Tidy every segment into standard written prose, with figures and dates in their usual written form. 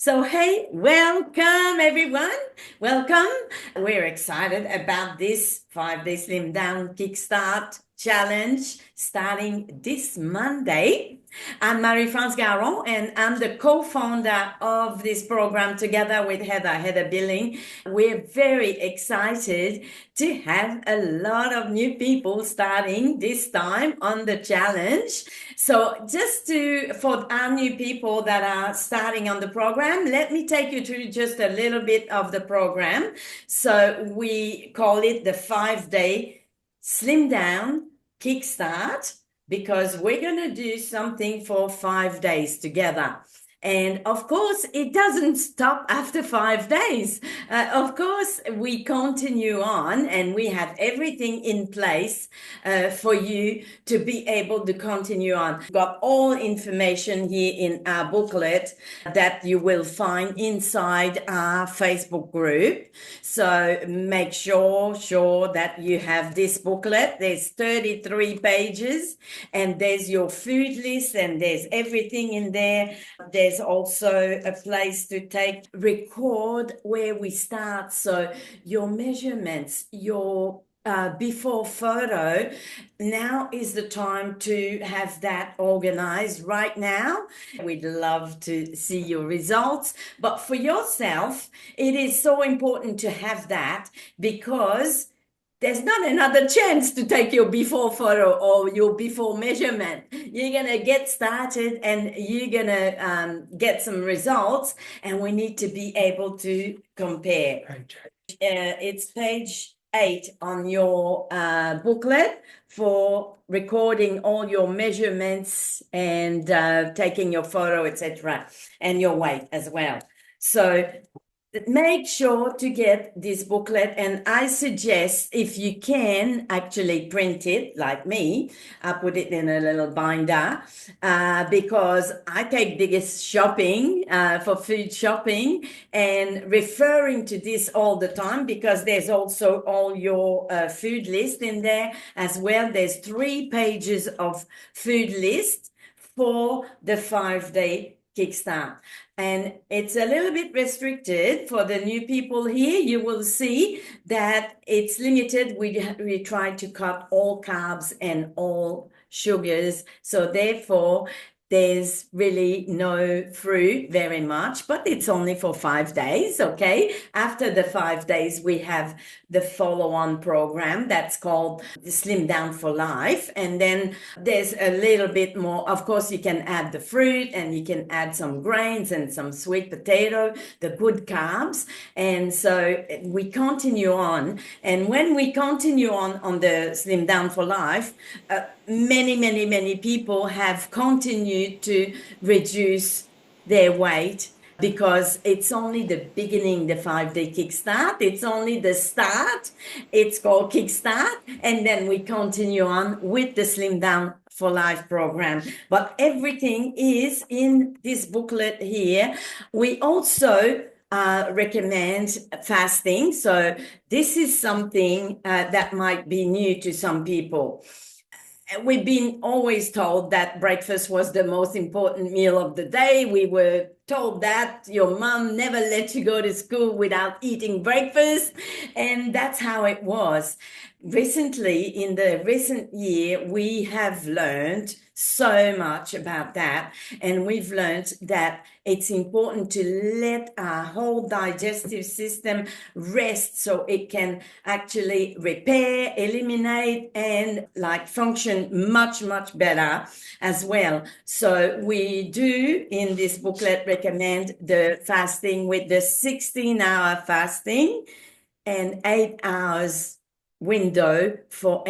So, hey, welcome everyone. Welcome. We're excited about this 5 day Slim Down Kickstart challenge starting this Monday. I'm Marie-France Garon, and I'm the co-founder of this program together with Heather Billing. We're very excited to have a lot of new people starting this time on the challenge. So for our new people that are starting on the program, let me take you through just a little bit of the program. So we call it the 5 day Slim Down Kickstart because we're going to do something for 5 days together. And of course, it doesn't stop after 5 days. Of course, we continue on and we have everything in place for you to be able to continue on. We've got all information here in our booklet that you will find inside our Facebook group. So make sure that you have this booklet. There's 33 pages and there's your food list and there's everything in there. There's also a place to record where we start. So your measurements, your before photo, now is the time to have that organized right now. We'd love to see your results, but for yourself, it is so important to have that because there's not another chance to take your before photo or your before measurement. You're going to get started and you're going to get some results, and we need to be able to compare. It's page 8 on your booklet for recording all your measurements and taking your photo, etc., and your weight as well. So make sure to get this booklet, and I suggest if you can actually print it like me. I put it in a little binder because I take biggest shopping for food shopping and referring to this all the time because there's also all your food list in there as well. There's 3 pages of food list for the 5-day Kickstart. And it's a little bit restricted for the new people here. You will see that it's limited. We try to cut all carbs and all sugars. So therefore, there's really no fruit very much, but it's only for 5 days, okay? After the 5 days, we have the follow-on program that's called Slim Down for Life. And then there's a little bit more. Of course, you can add the fruit and you can add some grains and some sweet potato, the good carbs. And so we continue on. And when we continue on the Slim Down for Life, many people have continued to reduce their weight because it's only the beginning, the 5-day Kickstart. It's only the start. It's called Kickstart. And then we continue on with the Slim Down for Life program. But everything is in this booklet here. We also recommend fasting. So this is something that might be new to some people. We've been always told that breakfast was the most important meal of the day. We were told that your mom never let you go to school without eating breakfast, and that's how it was. Recently, in the recent year, we have learned so much about that, and we've learned that it's important to let our whole digestive system rest so it can actually repair, eliminate, and function much better as well. So we do in this booklet recommend the fasting with the 16-hour fasting and 8 hours window for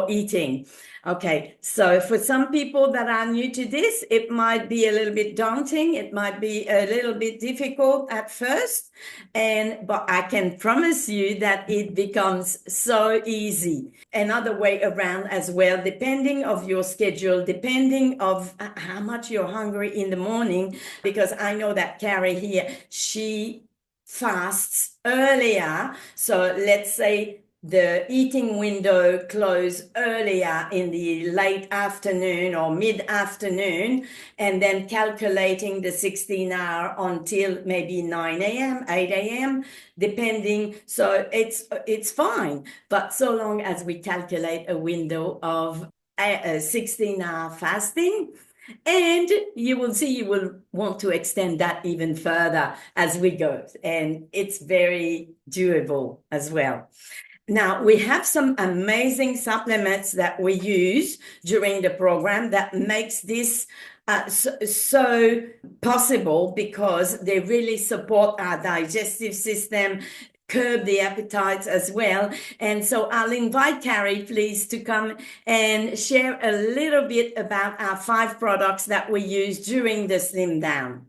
eating. Okay, so for some people that are new to this, it might be a little bit daunting. It might be a little bit difficult at first, but I can promise you that it becomes so easy. Another way around as well, depending of your schedule, depending of how much you're hungry in the morning, because I know that Carrie here, she fasts earlier. So let's say the eating window close earlier in the late afternoon or mid-afternoon, and then calculating the 16 hour until maybe 9 a.m., 8 a.m., depending. So it's fine. But so long as we calculate a window of a 16-hour fasting, and you will see, you will want to extend that even further as we go. And it's very doable as well. Now, we have some amazing supplements that we use during the program that makes this so possible, because they really support our digestive system, curb the appetites as well. And so I'll invite Carrie, please, to come and share a little bit about our 5 products that we use during the Slim Down.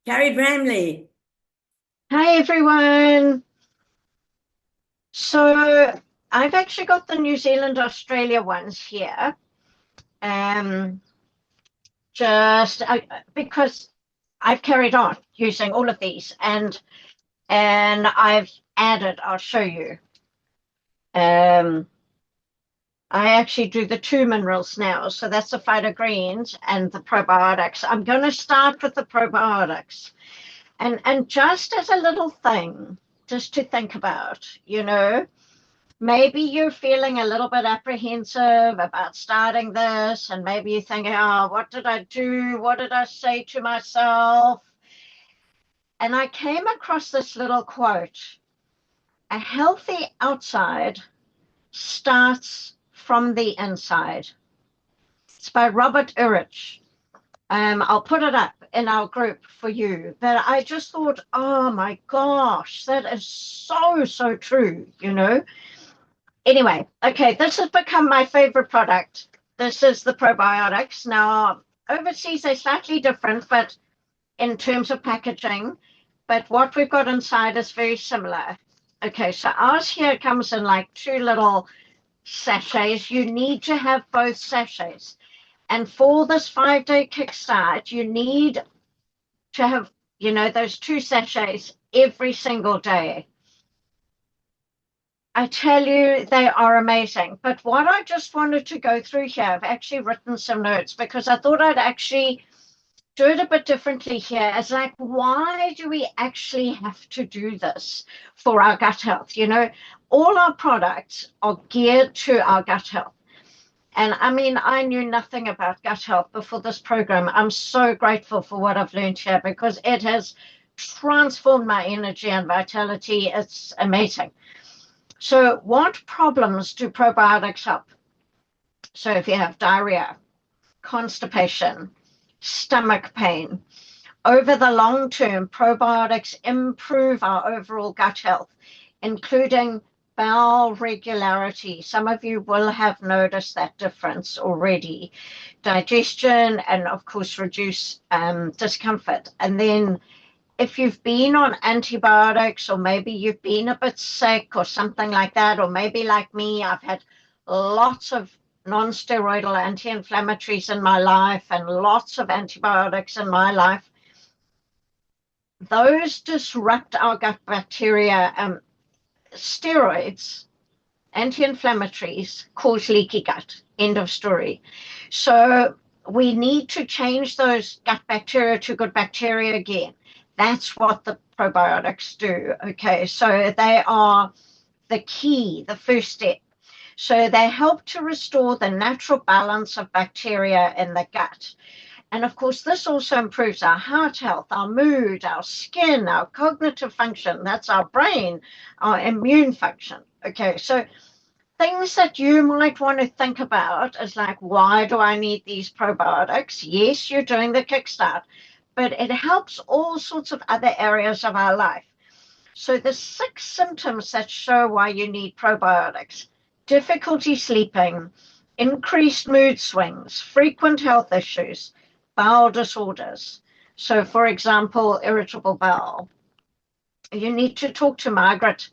Carrie Bramley. Hi everyone. So I've actually got the New Zealand, Australia ones here. Because I've carried on using all of these and I've added, I'll show you. I actually do the 2 minerals now. So that's the phyto greens and the probiotics. I'm going to start with the probiotics. And just as a little thing, just to think about, maybe you're feeling a little bit apprehensive about starting this, and maybe you're thinking, oh, what did I do? What did I say to myself? And I came across this little quote: a healthy outside starts from the inside. It's by Robert Urich. I'll put it up in our group for you. But I just thought, oh my gosh, that is so, so true, Anyway, okay, this has become my favorite product. This is the probiotics. Now, overseas, they're slightly different, but in terms of packaging, but what we've got inside is very similar. Okay, so ours here comes in like 2 little sachets. You need to have both sachets. And for this 5-day kickstart, you need to have, those 2 sachets every single day. I tell you, they are amazing. But what I just wanted to go through here, I've actually written some notes because I thought I'd actually do it a bit differently here. It's like, why do we actually have to do this for our gut health? All our products are geared to our gut health. And I mean, I knew nothing about gut health before this program. I'm so grateful for what I've learned here because it has transformed my energy and vitality. It's amazing. So what problems do probiotics help? So if you have diarrhea, constipation, stomach pain, over the long term, probiotics improve our overall gut health, including bowel regularity. Some of you will have noticed that difference already. Digestion, and of course, reduce discomfort. And then if you've been on antibiotics, or maybe you've been a bit sick or something like that, or maybe like me, I've had lots of non-steroidal anti-inflammatories in my life and lots of antibiotics in my life, those disrupt our gut bacteria. Steroids, anti-inflammatories, cause leaky gut. End of story. So we need to change those gut bacteria to good bacteria again. That's what the probiotics do. Okay, so they are the key, the first step. So they help to restore the natural balance of bacteria in the gut. And of course, this also improves our heart health, our mood, our skin, our cognitive function. That's our brain, our immune function. Okay, so things that you might want to think about is like, why do I need these probiotics? Yes, you're doing the kickstart, but it helps all sorts of other areas of our life. So the 6 symptoms that show why you need probiotics: difficulty sleeping, increased mood swings, frequent health issues, bowel disorders. So, for example, irritable bowel. You need to talk to Margaret.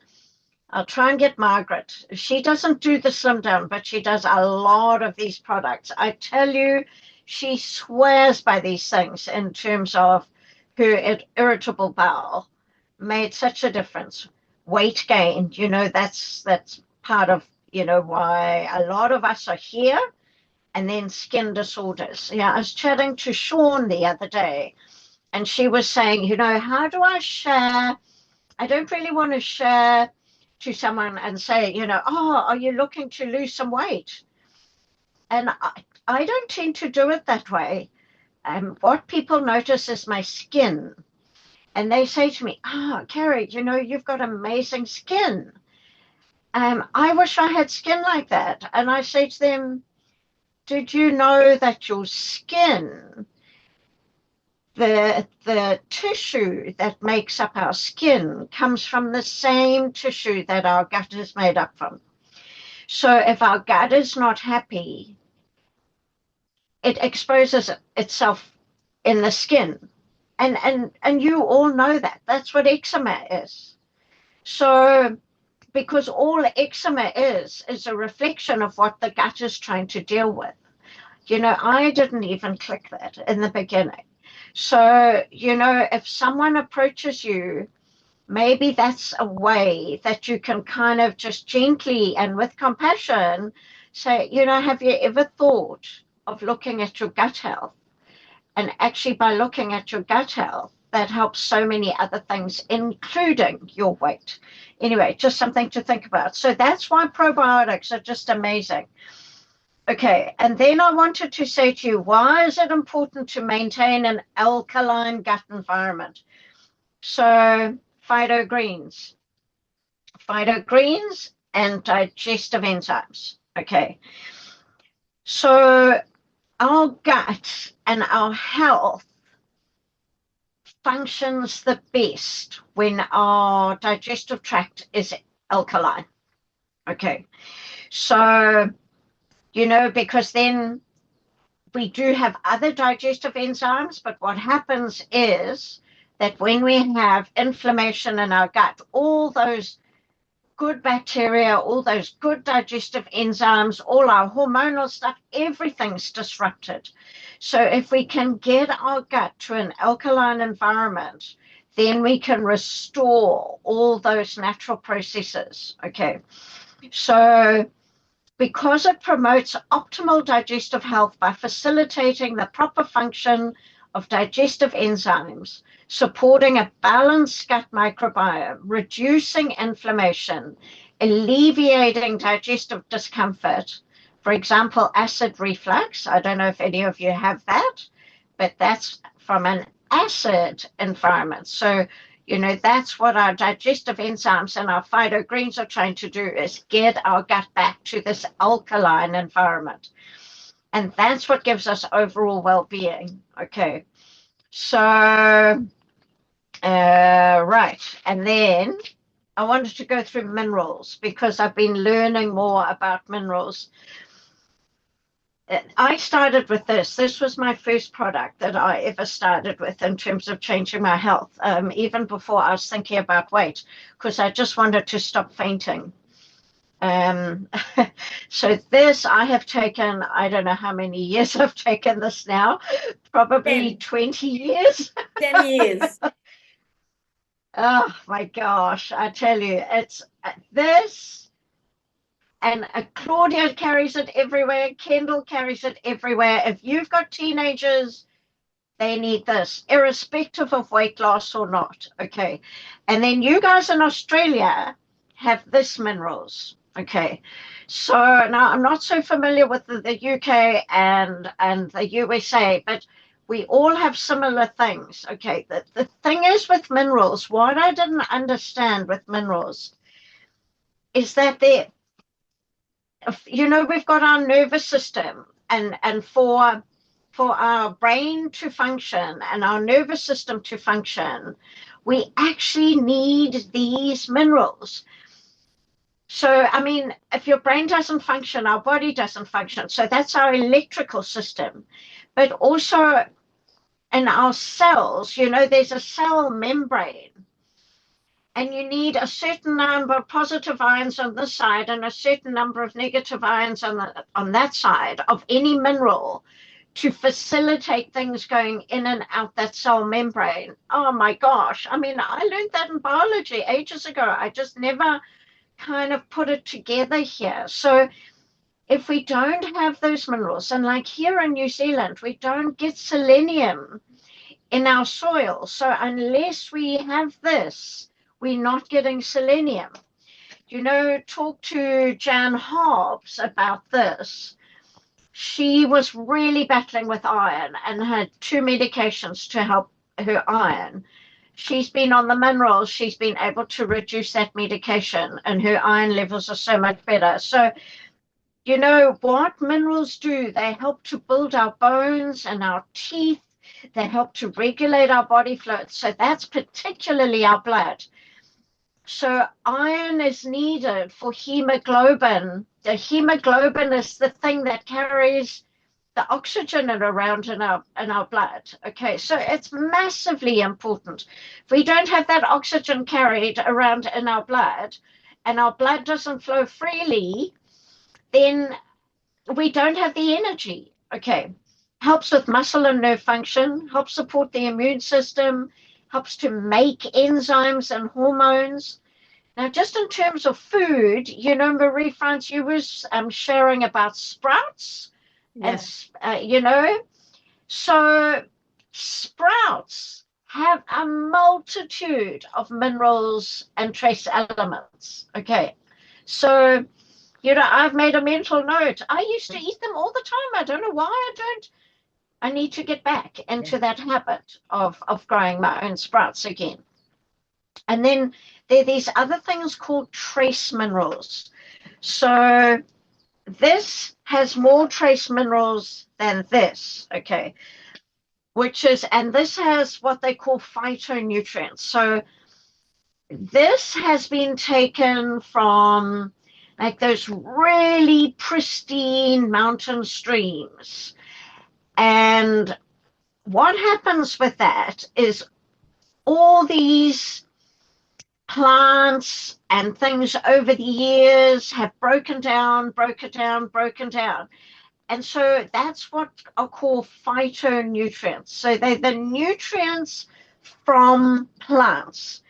I'll try and get Margaret. She doesn't do the Slim Down, but she does a lot of these products. I tell you, she swears by these things in terms of her irritable bowel made such a difference. Weight gain, that's part of, why a lot of us are here. And then skin disorders. Yeah, I was chatting to Sean the other day, and she was saying, how do I share? I don't really want to share to someone and say, oh, are you looking to lose some weight? And I don't tend to do it that way. What people notice is my skin. And they say to me, Carrie, you've got amazing skin. I wish I had skin like that. And I say to them, did you know that your skin, the tissue that makes up our skin, comes from the same tissue that our gut is made up from? So if our gut is not happy, it exposes itself in the skin. And you all know that. That's what eczema is. So because all eczema is a reflection of what the gut is trying to deal with. I didn't even click that in the beginning. So, if someone approaches you, maybe that's a way that you can kind of just gently and with compassion say, have you ever thought of looking at your gut health? And actually, by looking at your gut health, that helps so many other things, including your weight. Anyway, just something to think about. So that's why probiotics are just amazing. Okay, and then I wanted to say to you, why is it important to maintain an alkaline gut environment? So, phytogreens and digestive enzymes. Okay, so our gut and our health functions the best when our digestive tract is alkaline. Okay, so because then we do have other digestive enzymes, but what happens is that when we have inflammation in our gut, all those good bacteria, all those good digestive enzymes, all our hormonal stuff, everything's disrupted. So if we can get our gut to an alkaline environment, then we can restore all those natural processes. Okay, so because it promotes optimal digestive health by facilitating the proper function of digestive enzymes, supporting a balanced gut microbiome, reducing inflammation, alleviating digestive discomfort. For example, acid reflux. I don't know if any of you have that, but that's from an acid environment. So that's what our digestive enzymes and our phytogreens are trying to do, is get our gut back to this alkaline environment. And that's what gives us overall well-being. Okay. So, right. And then I wanted to go through minerals because I've been learning more about minerals. I started with this. This was my first product that I ever started with in terms of changing my health, even before I was thinking about weight, because I just wanted to stop fainting. So this I have taken, I don't know how many years I've taken this now, probably 20 years. 10 years. Oh my gosh, I tell you, it's this. And Claudia carries it everywhere. Kendall carries it everywhere. If you've got teenagers, they need this, irrespective of weight loss or not. Okay. And then you guys in Australia have this minerals. Okay. So now I'm not so familiar with the UK and the USA, but we all have similar things. Okay. The thing is with minerals, what I didn't understand with minerals is that we've got our nervous system, and for our brain to function and our nervous system to function, we actually need these minerals. So, I mean, if your brain doesn't function, our body doesn't function. So that's our electrical system. But also in our cells, there's a cell membrane. And you need a certain number of positive ions on this side and a certain number of negative ions on that side of any mineral to facilitate things going in and out that cell membrane. Oh my gosh. I mean, I learned that in biology ages ago. I just never kind of put it together here. So if we don't have those minerals, and like here in New Zealand, we don't get selenium in our soil. So unless we have this, we're not getting selenium. Talk to Jan Hobbs about this. She was really battling with iron and had two medications to help her iron. She's been on the minerals, she's been able to reduce that medication, and her iron levels are so much better. So, what minerals do? They help to build our bones and our teeth. They help to regulate our body fluids. So that's particularly our blood. So iron is needed for hemoglobin. The hemoglobin is the thing that carries the oxygen around in our blood. Okay, so it's massively important. If we don't have that oxygen carried around in our blood, and our blood doesn't flow freely, then we don't have the energy. Okay, helps with muscle and nerve function, helps support the immune system, helps to make enzymes and hormones. Now, just in terms of food, Marie-France, you was sharing about sprouts, and Yes. so sprouts have a multitude of minerals and trace elements. Okay, so I've made a mental note. I used to eat them all the time. I don't know why I don't. I need to get back Yeah. into that habit of growing my own sprouts again. And then there are these other things called trace minerals. So this has more trace minerals than this, okay, and this has what they call phytonutrients. So this has been taken from like those really pristine mountain streams. And what happens with that is all these plants and things over the years have broken down, broken down, broken down. And so that's what are called phytonutrients. So they're the nutrients from plants.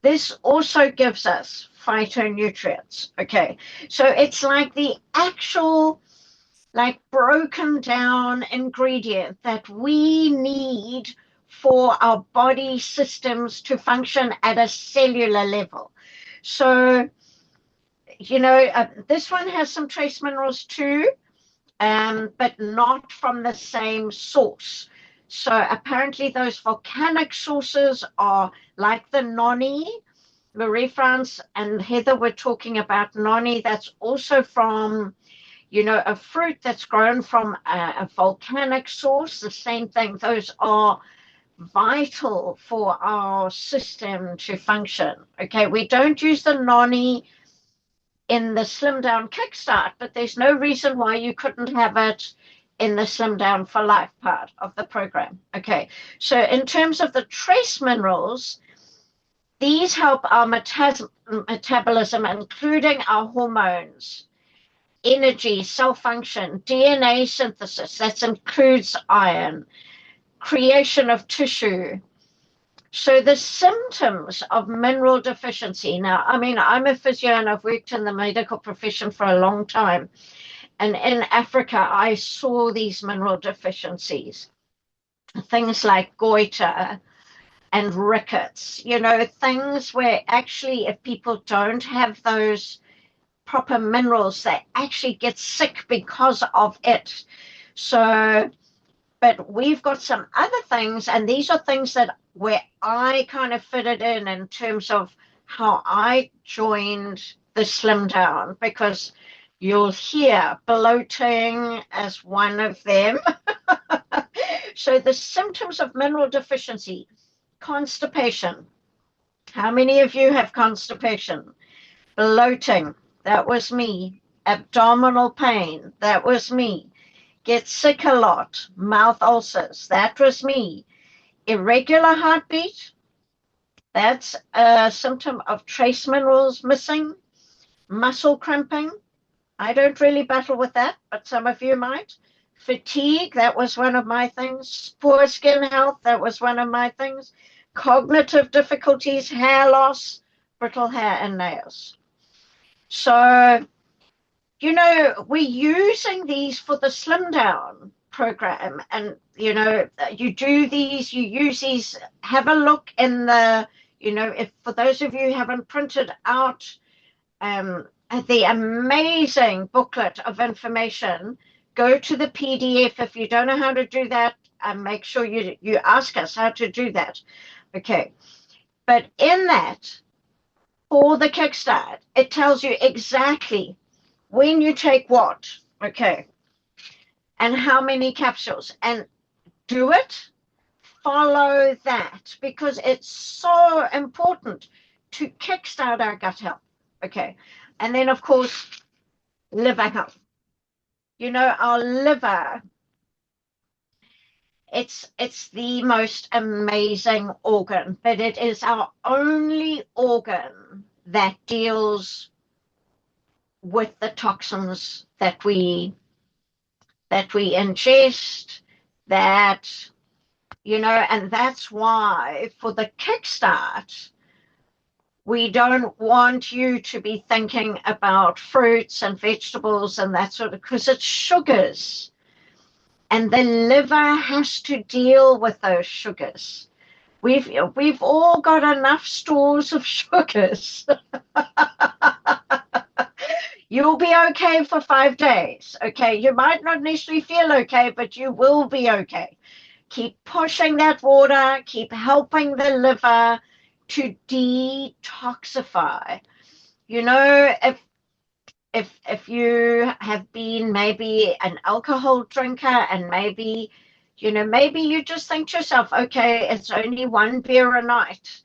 This also gives us phytonutrients. Okay. So it's like the actual, like broken down ingredient that we need for our body systems to function at a cellular level. So, this one has some trace minerals too, but not from the same source. So apparently those volcanic sources are like the noni. Marie-France and Heather were talking about noni. That's also from, a fruit that's grown from a volcanic source. The same thing. Those are vital for our system to function. Okay, we don't use the noni in the Slimdown Kickstart, but there's no reason why you couldn't have it in the Slimdown for Life part of the program. Okay, so in terms of the trace minerals, these help our metabolism, including our hormones, energy, cell function, DNA synthesis, that includes iron, creation of tissue. So the symptoms of mineral deficiency. Now, I mean, I'm a physio and I've worked in the medical profession for a long time. And in Africa, I saw these mineral deficiencies. Things like goiter and rickets, things where actually if people don't have those proper minerals, they actually get sick because of it. So, but we've got some other things, and these are things that where I kind of fitted in terms of how I joined the Slimdown, because you'll hear bloating as one of them. So the symptoms of mineral deficiency: constipation. How many of you have constipation? Bloating. That was me. Abdominal pain. That was me. Get sick a lot. Mouth ulcers. That was me. Irregular heartbeat. That's a symptom of trace minerals missing. Muscle cramping. I don't really battle with that, but some of you might. Fatigue. That was one of my things. Poor skin health. That was one of my things. Cognitive difficulties, hair loss, brittle hair and nails. So, we're using these for the Slim Down program. And, you do these, you use these, have a look in the, if for those of you who haven't printed out the amazing booklet of information, go to the PDF. If you don't know how to do that, make sure you ask us how to do that. Okay. But in that, for the Kickstart, it tells you exactly when you take what, okay, and how many capsules, and do it, follow that, because it's so important to kickstart our gut health, okay. And then, of course, liver health. Our liver, it's the most amazing organ, but it is our only organ that deals with the toxins that we ingest, that and that's why for the Kickstart, we don't want you to be thinking about fruits and vegetables and that sort of, because it's sugars. And the liver has to deal with those sugars. We've all got enough stores of sugars. You'll be okay for 5 days. Okay. You might not necessarily feel okay, but you will be okay. Keep pushing that water, keep helping the liver to detoxify. If you have been maybe an alcohol drinker, and maybe you just think to yourself, okay, it's only one beer a night,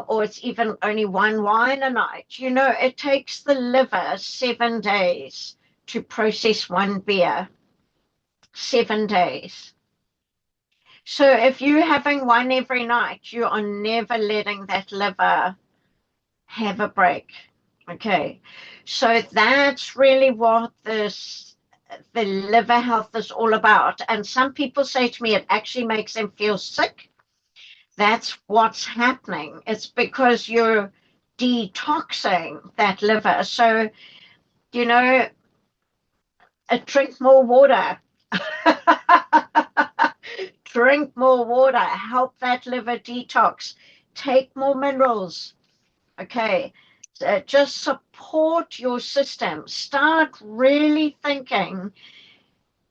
or it's even only one wine a night. It takes the liver 7 days to process one beer. 7 days. So if you're having one every night, you are never letting that liver have a break. Okay. So that's really what the liver health is all about. And some people say to me, it actually makes them feel sick. That's what's happening. It's because you're detoxing that liver. So, drink more water. Drink more water, help that liver detox, take more minerals. Okay. Just support your system. Start really thinking.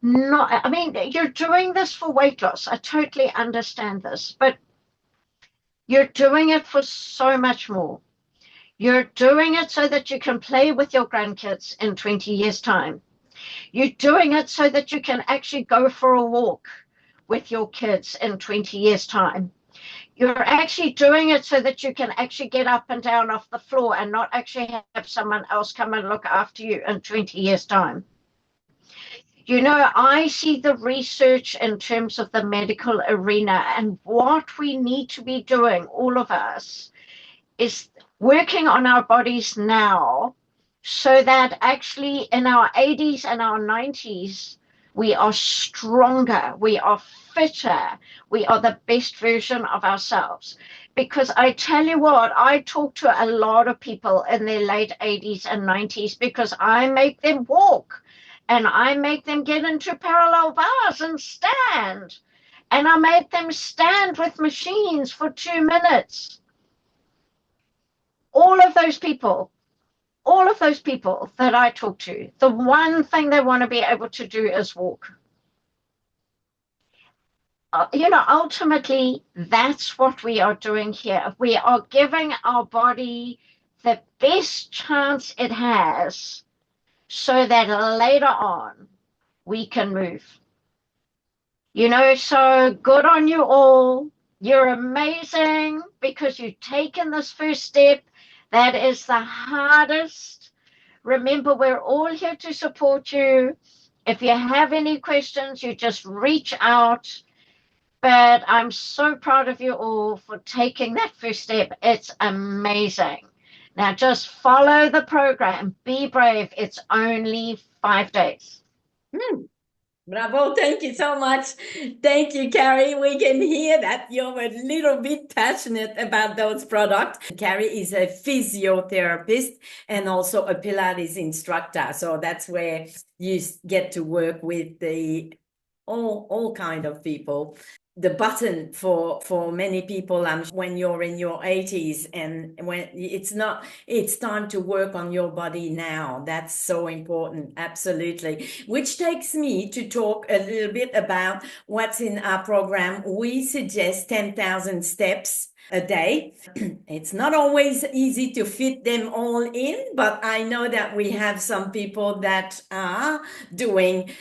Not, I mean, you're doing this for weight loss. I totally understand this, but you're doing it for so much more. You're doing it so that you can play with your grandkids in 20 years' time. You're doing it so that you can actually go for a walk with your kids in 20 years' time. You're actually doing it so that you can actually get up and down off the floor and not actually have someone else come and look after you in 20 years' time. I see the research in terms of the medical arena, and what we need to be doing, all of us, is working on our bodies now, so that actually in our 80s and our 90s, we are stronger, we are fitter, we are the best version of ourselves. Because I tell you what, I talk to a lot of people in their late 80s and 90s, because I make them walk, and I make them get into parallel bars and stand. And I make them stand with machines for 2 minutes. All of those people that I talk to, the one thing they want to be able to do is walk. Ultimately, that's what we are doing here. We are giving our body the best chance it has, so that later on we can move. So good on you all. You're amazing, because you've taken this first step. That is the hardest. Remember, we're all here to support you. If you have any questions, you just reach out. But I'm so proud of you all for taking that first step. It's amazing. Now just follow the program. Be brave. It's only 5 days. Bravo, thank you so much. Thank you, Carrie. We can hear that you're a little bit passionate about those products. Carrie is a physiotherapist and also a Pilates instructor. So that's where you get to work with the all kind of people. The button for many people, when you're in your 80s and when it's time to work on your body now. That's so important. Absolutely. Which takes me to talk a little bit about what's in our program. We suggest 10,000 steps a day. It's not always easy to fit them all in, but I know that we have some people that are doing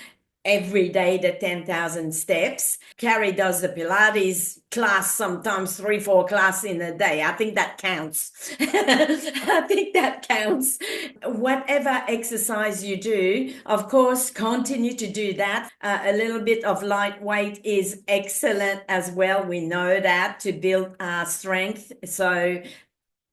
every day the 10,000 steps. Carrie does the Pilates class, sometimes 3, 4 classes in a day. I think that counts. I think that counts. Whatever exercise you do, of course, continue to do that. A little bit of lightweight is excellent as well. We know that to build our strength. So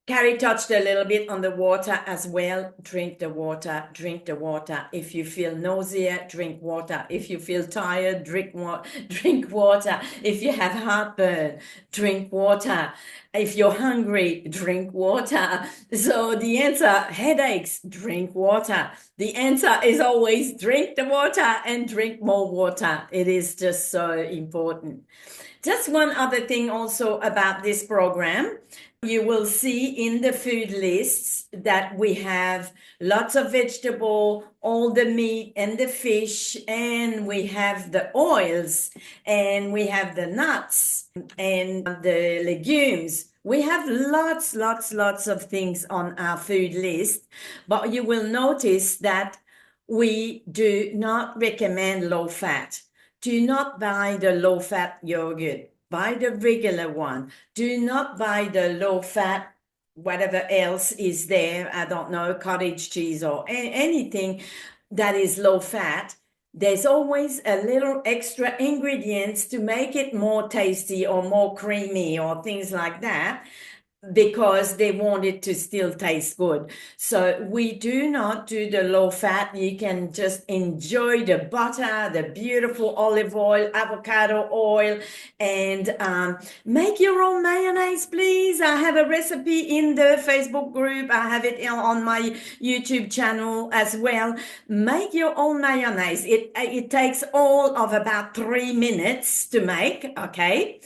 Carrie touched a little bit on the water as well. Drink the water, drink the water. If you feel nausea, drink water. If you feel tired, drink water. If you have heartburn, drink water. If you're hungry, drink water. So the answer, headaches, drink water. The answer is always drink the water and drink more water. It is just so important. Just one other thing also about this program. You will see in the food lists that we have lots of vegetable, all the meat and the fish, and we have the oils, and we have the nuts and the legumes. We have lots of things on our food list, but you will notice that we do not recommend low fat. Do not buy the low fat yogurt. Buy the regular one. Do not buy the low fat, whatever else is there. I don't know, cottage cheese or anything that is low fat. There's always a little extra ingredients to make it more tasty or more creamy or things like that, because they want it to still taste good. So we do not do the low fat. You can just enjoy the butter, the beautiful olive oil, avocado oil, and make your own mayonnaise, please. I have a recipe in the Facebook group. I have it on my YouTube channel as well. Make your own mayonnaise. It takes all of about 3 minutes to make, okay?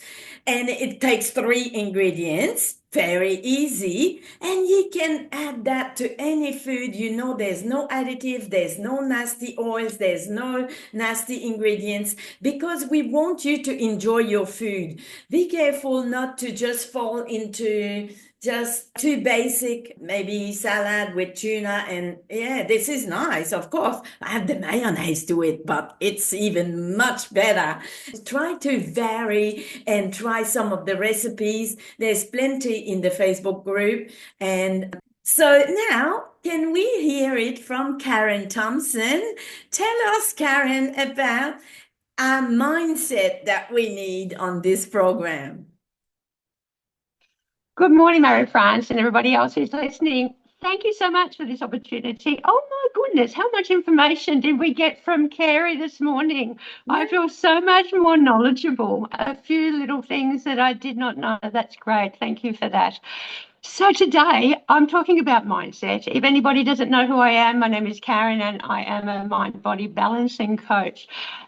And it takes 3 ingredients. Very easy. And you can add that to any food. There's no additive, there's no nasty oils, there's no nasty ingredients, because we want you to enjoy your food. Be careful not to just fall into just too basic, maybe salad with tuna. And yeah, this is nice. Of course, add the mayonnaise to it, but it's even much better. Try to vary and try some of the recipes. There's plenty in the Facebook group. And so now, can we hear it from Karen Thompson? Tell us, Karen, about our mindset that we need on this program. Good morning, Marie-France, and everybody else who's listening. Thank you so much for this opportunity. Oh my goodness, how much information did we get from Carrie this morning? Yeah. I feel so much more knowledgeable. A few little things that I did not know. That's great. Thank you for that. So today I'm talking about mindset. If anybody doesn't know who I am, my name is Karen and I am a mind-body balancing coach.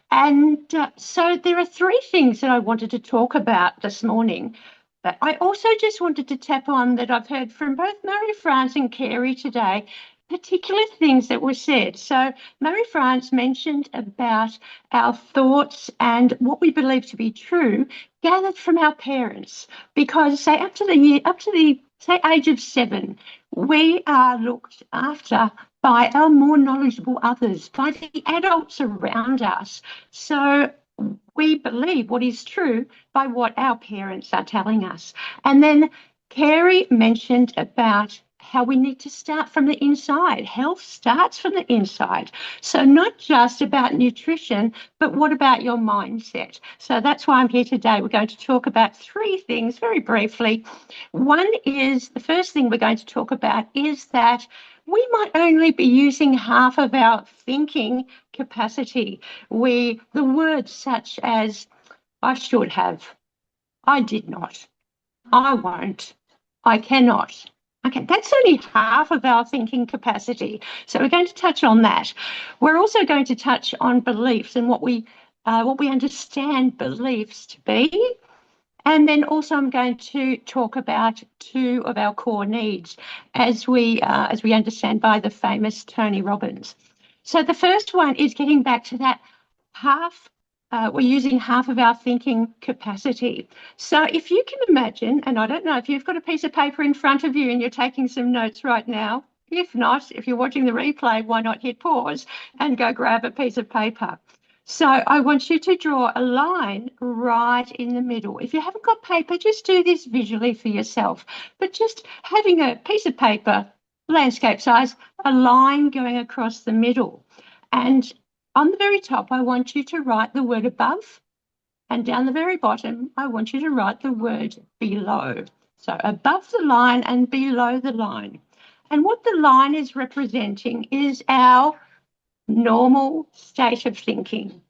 And so there are 3 things that I wanted to talk about this morning. But I also just wanted to tap on that I've heard from both Marie-France and Carrie today, particular things that were said. So Marie-France mentioned about our thoughts and what we believe to be true gathered from our parents, because say up to the age of 7, we are looked after by our more knowledgeable others, by the adults around us. So we believe what is true by what our parents are telling us. And then Carrie mentioned about how we need to start from the inside. Health starts from the inside. So not just about nutrition, but what about your mindset? So that's why I'm here today. We're going to talk about 3 things very briefly. One is, the first thing we're going to talk about is that we might only be using half of our thinking capacity. The words such as, I should have, I did not, I won't, I cannot. Okay, that's only half of our thinking capacity. So we're going to touch on that. We're also going to touch on beliefs and what we understand beliefs to be. And then also I'm going to talk about two of our core needs as we understand by the famous Tony Robbins. So the first one is getting back to that half. We're using half of our thinking capacity. So if you can imagine, and I don't know if you've got a piece of paper in front of you and you're taking some notes right now. If not, if you're watching the replay, why not hit pause and go grab a piece of paper? So I want you to draw a line right in the middle. If you haven't got paper, just do this visually for yourself. But just having a piece of paper, landscape size, a line going across the middle. And on the very top, I want you to write the word above. And down the very bottom, I want you to write the word below. So above the line and below the line. And what the line is representing is our normal state of thinking.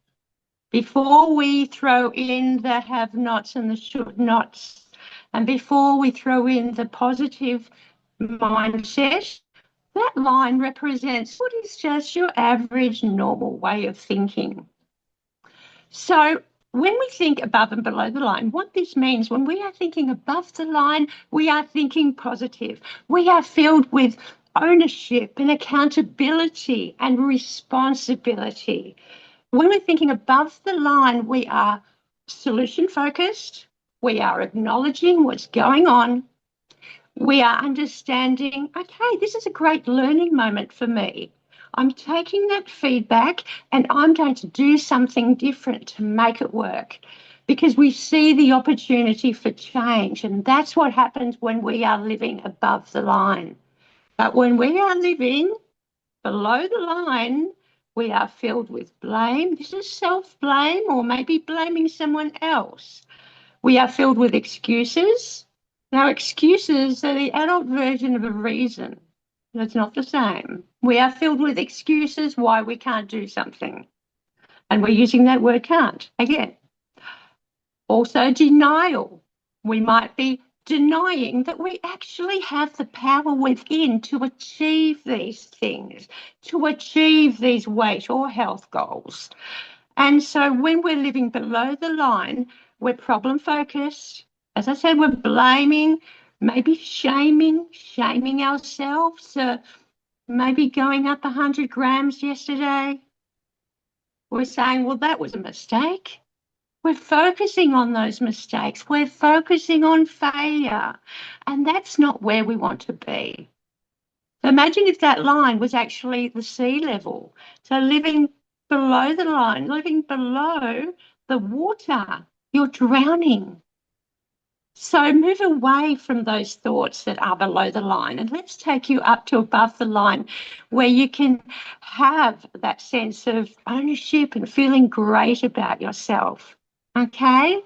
Before we throw in the have-nots and the should-nots, and before we throw in the positive mindset, that line represents what is just your average normal way of thinking. So when we think above and below the line, what this means, when we are thinking above the line, we are thinking positive. We are filled with ownership and accountability and responsibility. When we're thinking above the line, we are solution focused. We are acknowledging what's going on. We are understanding, okay, this is a great learning moment for me. I'm taking that feedback and I'm going to do something different to make it work, because we see the opportunity for change. And that's what happens when we are living above the line. But when we are living below the line, we are filled with blame. This is self-blame, or maybe blaming someone else. We are filled with excuses. Now, excuses are the adult version of a reason. That's not the same. We are filled with excuses why we can't do something. And we're using that word can't again. Also, denial. We might be denying that we actually have the power within to achieve these things, to achieve these weight or health goals. And so when we're living below the line, we're problem focused. As I said, we're blaming, maybe shaming ourselves, maybe going up 100 grams yesterday. We're saying, well, that was a mistake. We're focusing on those mistakes. We're focusing on failure. And that's not where we want to be. Imagine if that line was actually the sea level. So living below the line, living below the water, you're drowning. So move away from those thoughts that are below the line, and let's take you up to above the line, where you can have that sense of ownership and feeling great about yourself. Okay?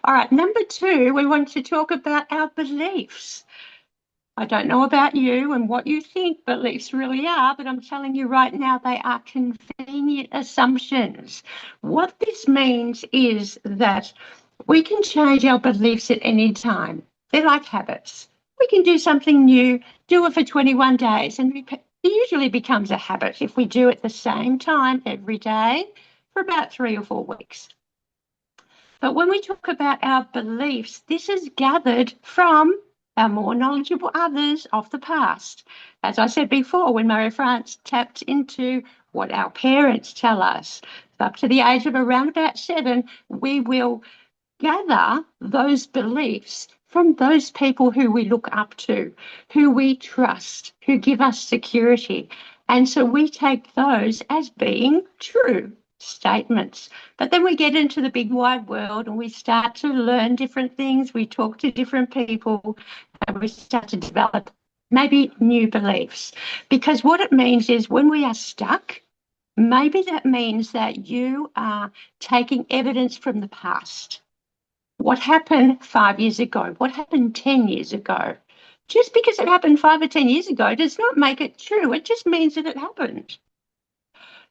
All right, number 2, we want to talk about our beliefs. I don't know about you and what you think beliefs really are, but I'm telling you right now, they are convenient assumptions. What this means is that we can change our beliefs at any time. They're like habits. We can do something new, do it for 21 days, and it usually becomes a habit if we do it at the same time every day for about 3 or 4 weeks. But when we talk about our beliefs, this is gathered from our more knowledgeable others of the past. As I said before, when Marie France tapped into what our parents tell us, up to the age of around about 7, we will gather those beliefs from those people who we look up to, who we trust, who give us security. And so we take those as being true statements. But then we get into the big wide world and we start to learn different things. We talk to different people and we start to develop maybe new beliefs. Because what it means is when we are stuck, maybe that means that you are taking evidence from the past. What happened 5 years ago? What happened 10 years ago? Just because it happened 5 or 10 years ago does not make it true. It just means that it happened.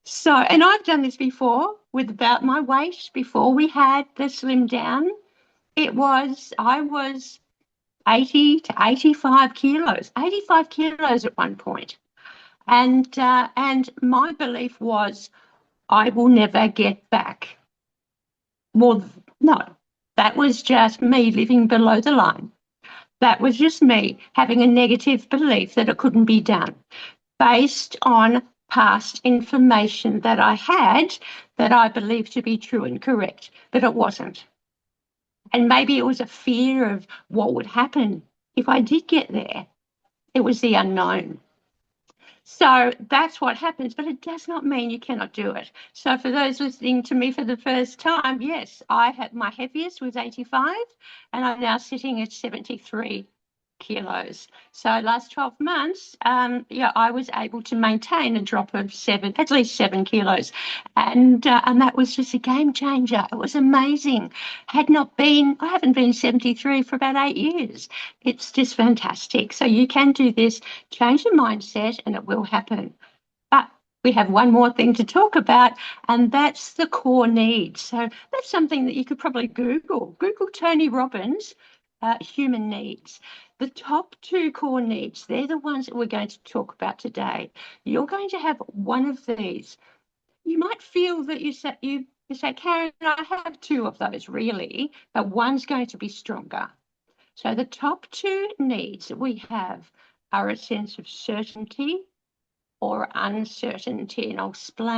So, and I've done this before with about my weight before we had the Slim Down. I was 80 to 85 kilos, 85 kilos at one point. And my belief was I will never get back. Well, no, that was just me living below the line. That was just me having a negative belief that it couldn't be done based on past information that I had that I believed to be true and correct, but it wasn't. And maybe it was a fear of what would happen if I did get there. It was the unknown. So that's what happens, but it does not mean you cannot do it. So for those listening to me for the first time, yes, I had my heaviest was 85 and I'm now sitting at 73 kilos. So last 12 months, I was able to maintain a drop of at least 7 kilos. And that was just a game changer. It was amazing. I haven't been 73 for about 8 years. It's just fantastic. So you can do this, change your mindset, and it will happen. But we have one more thing to talk about, and that's the core needs. So that's something that you could probably Google. Google Tony Robbins, human needs. The top 2 core needs, they're the ones that we're going to talk about today. You're going to have one of these. You might feel that you say, Karen, I have 2 of those really, but one's going to be stronger. So the top 2 needs that we have are a sense of certainty or uncertainty, and I'll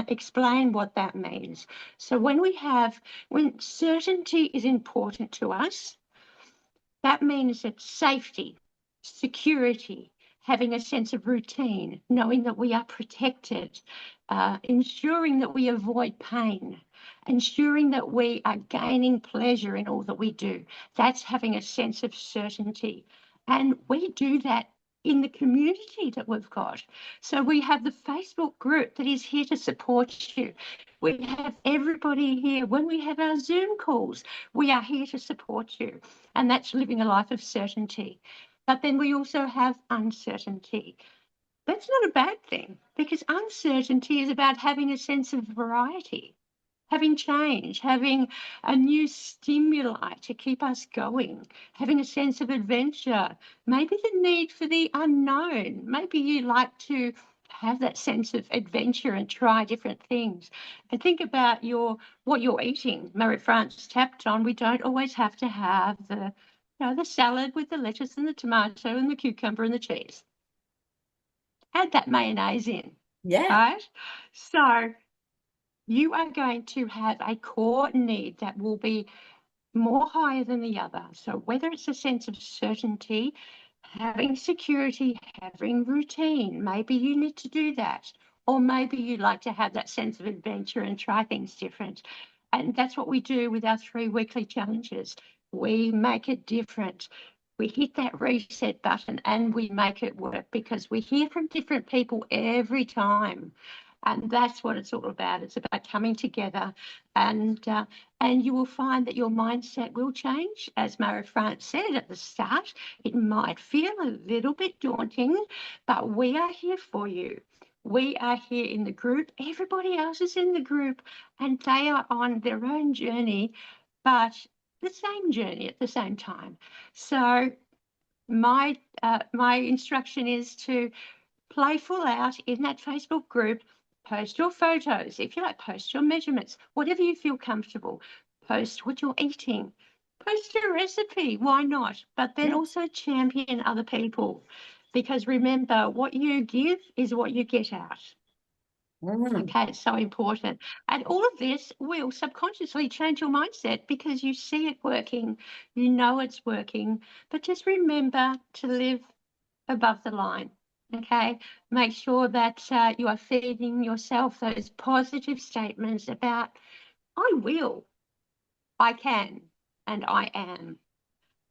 explain what that means. So when certainty is important to us, that means that safety, security, having a sense of routine, knowing that we are protected, ensuring that we avoid pain, ensuring that we are gaining pleasure in all that we do. That's having a sense of certainty. And we do that in the community that we've got. So we have the Facebook group that is here to support you. We have everybody here. When we have our Zoom calls, we are here to support you. And that's living a life of certainty. But then we also have uncertainty. That's not a bad thing, because uncertainty is about having a sense of variety, having change, having a new stimuli to keep us going, having a sense of adventure, maybe the need for the unknown. Maybe you like to have that sense of adventure and try different things. And think about what you're eating. Mary France tapped on, we don't always have to have the salad with the lettuce and the tomato and the cucumber and the cheese. Add that mayonnaise in. Yeah. Right? So you are going to have a core need that will be more higher than the other. So whether it's a sense of certainty, having security, having routine, maybe you need to do that. Or maybe you like to have that sense of adventure and try things different. And that's what we do with our 3 weekly challenges. We make it different. We hit that reset button and we make it work, because we hear from different people every time. And that's what it's all about. It's about coming together, and you will find that your mindset will change. As Mara France said at the start, it might feel a little bit daunting, but we are here for you. We are here in the group. Everybody else is in the group, and they are on their own journey, but the same journey at the same time. So my instruction is to play full out in that Facebook group. Post your photos. If you like, post your measurements, whatever you feel comfortable. Post what you're eating. Post your recipe. Why not? But then also champion other people, because remember, what you give is what you get out. Okay, it's so important. And all of this will subconsciously change your mindset, because you see it working, you know it's working. But just remember to live above the line. Okay, make sure that you are feeding yourself those positive statements about I will, I can, and I am.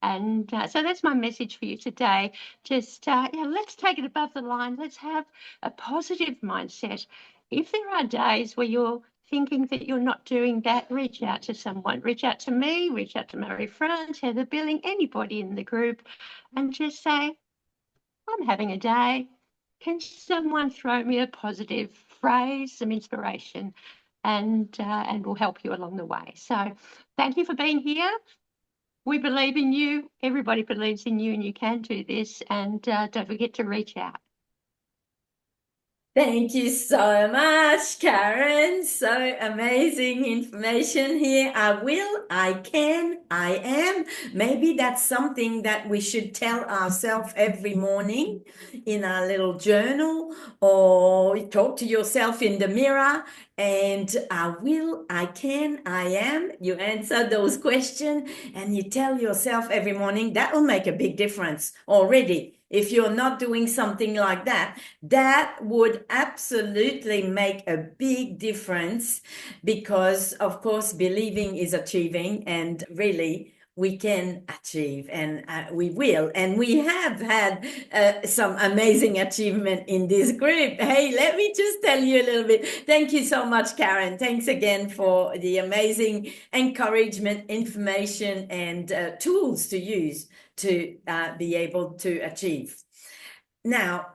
And so that's my message for you today. Just let's take it above the line. Let's have a positive mindset. If there are days where you're thinking that you're not doing that, reach out to someone. Reach out to me, reach out to Mary France, Heather Billing, anybody in the group, and just say, I'm having a day. Can someone throw me a positive phrase, some inspiration, and will help you along the way? So thank you for being here. We believe in you. Everybody believes in you, and you can do this. And don't forget to reach out. Thank you so much, Karen. So amazing information here. I will, I can, I am. Maybe that's something that we should tell ourselves every morning in our little journal, or talk to yourself in the mirror. And I will, I can, I am. You answer those questions and you tell yourself every morning. That will make a big difference already. If you're not doing something like that, that would absolutely make a big difference, because, of course, believing is achieving, and really we can achieve, and we will. And we have had some amazing achievement in this group. Hey, let me just tell you a little bit. Thank you so much, Karen. Thanks again for the amazing encouragement, information, and tools to use to be able to achieve. Now,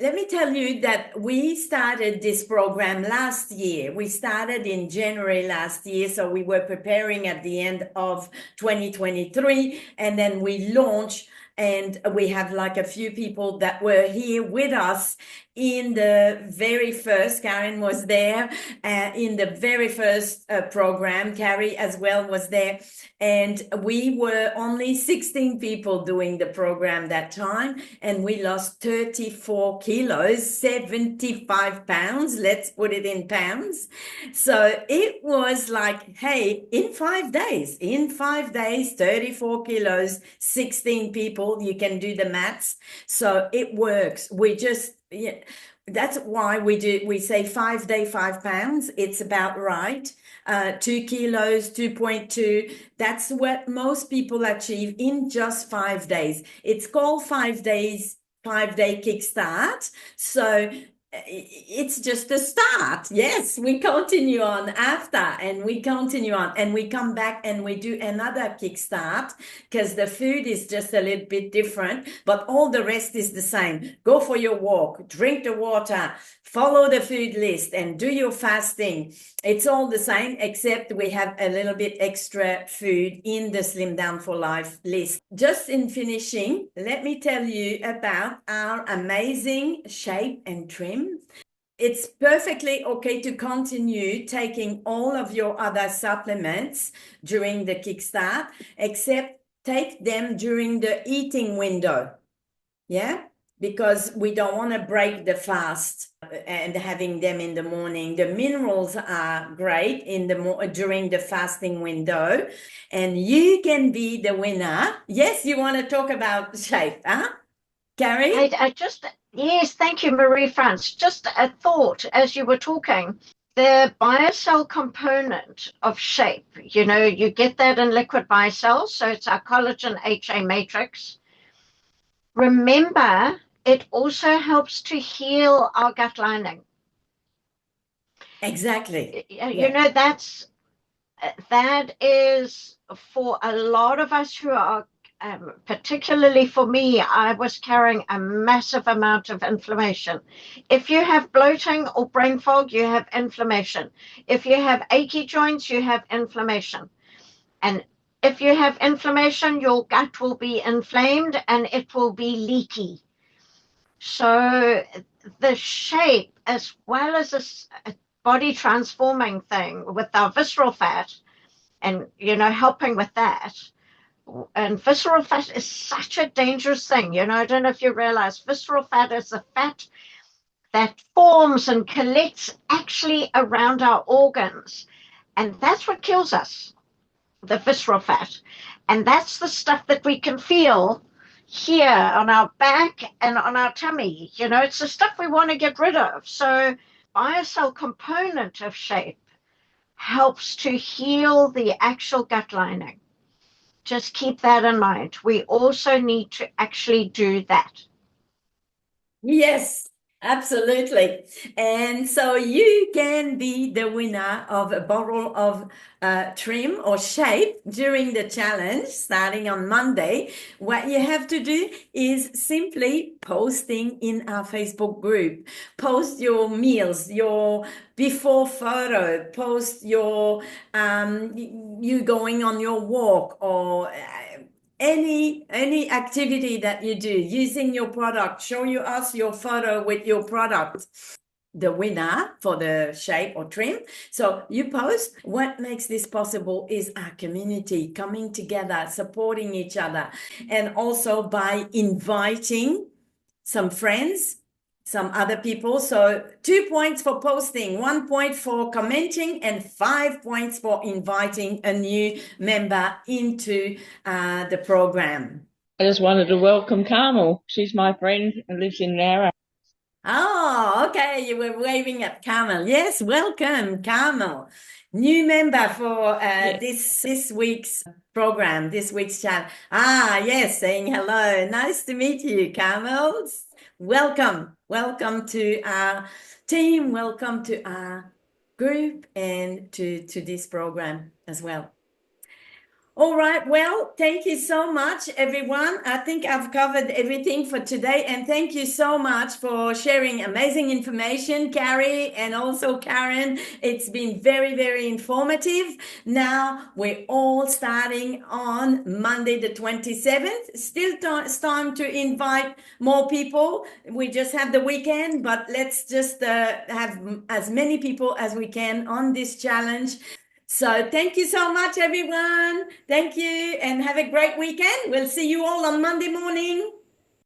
let me tell you that we started this program last year. We started in January last year, so we were preparing at the end of 2023, and then we launched, and we have like a few people that were here with us in the very first. Karen was there in the very first program. Carrie as well was there. And we were only 16 people doing the program that time. And we lost 34 kilos, 75 pounds. Let's put it in pounds. So it was like, hey, in 5 days, 34 kilos, 16 people, you can do the maths. So it works. We just, yeah, that's why we say 5 day, 5 pounds. It's about right. 2 kilos, 2.2. That's what most people achieve in just 5 days. It's called 5 days, 5 day kickstart. So it's just a start. Yes, we continue on after, and we continue on, and we come back and we do another kickstart, because the food is just a little bit different, but all the rest is the same. Go for your walk, drink the water, follow the food list, and do your fasting. It's all the same, except we have a little bit extra food in the Slim Down for Life list. Just in finishing, let me tell you about our amazing shape and trim. It's perfectly okay to continue taking all of your other supplements during the kickstart, except take them during the eating window. Yeah, because we don't want to break the fast and having them in the morning. The minerals are great during the fasting window, and you can be the winner. Yes, you want to talk about shape, huh? Carrie? Yes, thank you, Marie-France. Just a thought as you were talking. The biocell component of shape, you get that in liquid biocell, so it's our collagen HA matrix. Remember, it also helps to heal our gut lining. Exactly. That is for a lot of us who are, particularly for me, I was carrying a massive amount of inflammation. If you have bloating or brain fog, you have inflammation. If you have achy joints, you have inflammation. And if you have inflammation, your gut will be inflamed and it will be leaky. So the shape, as well as a body transforming thing with our visceral fat, and helping with that. And visceral fat is such a dangerous thing. I don't know if you realize visceral fat is the fat that forms and collects actually around our organs. And that's what kills us, the visceral fat. And that's the stuff that we can feel here on our back and on our tummy. It's the stuff we want to get rid of. So biocell component of shape helps to heal the actual gut lining. Just keep that in mind. We also need to actually do that. Yes, Absolutely. And so you can be the winner of a bottle of trim or shape during the challenge starting on Monday. What you have to do is simply posting in our Facebook group. Post your meals, your before photo, post your you going on your walk or any activity that you do using your product. Show us your photo with your product, the winner for the shape or trim. So you post. What makes this possible is our community coming together, supporting each other, and also by inviting some friends, some other people. So 2 points for posting, 1 point for commenting, and 5 points for inviting a new member into the program. I just wanted to welcome Carmel. She's my friend and lives in Nara. Oh, okay. You were waving at Carmel. Yes, welcome, Carmel. New member for this week's program, this week's chat. Yes, saying hello. Nice to meet you, Carmel. Welcome. Welcome to our team. Welcome to our group and to this program as well. All right. Well, thank you so much, everyone. I think I've covered everything for today. And thank you so much for sharing amazing information, Carrie, and also Karen. It's been very, very informative. Now we're all starting on Monday, the 27th. Still it's time to invite more people. We just have the weekend, but let's just have as many people as we can on this challenge. So thank you so much, everyone. Thank you and have a great weekend. We'll see you all on Monday morning.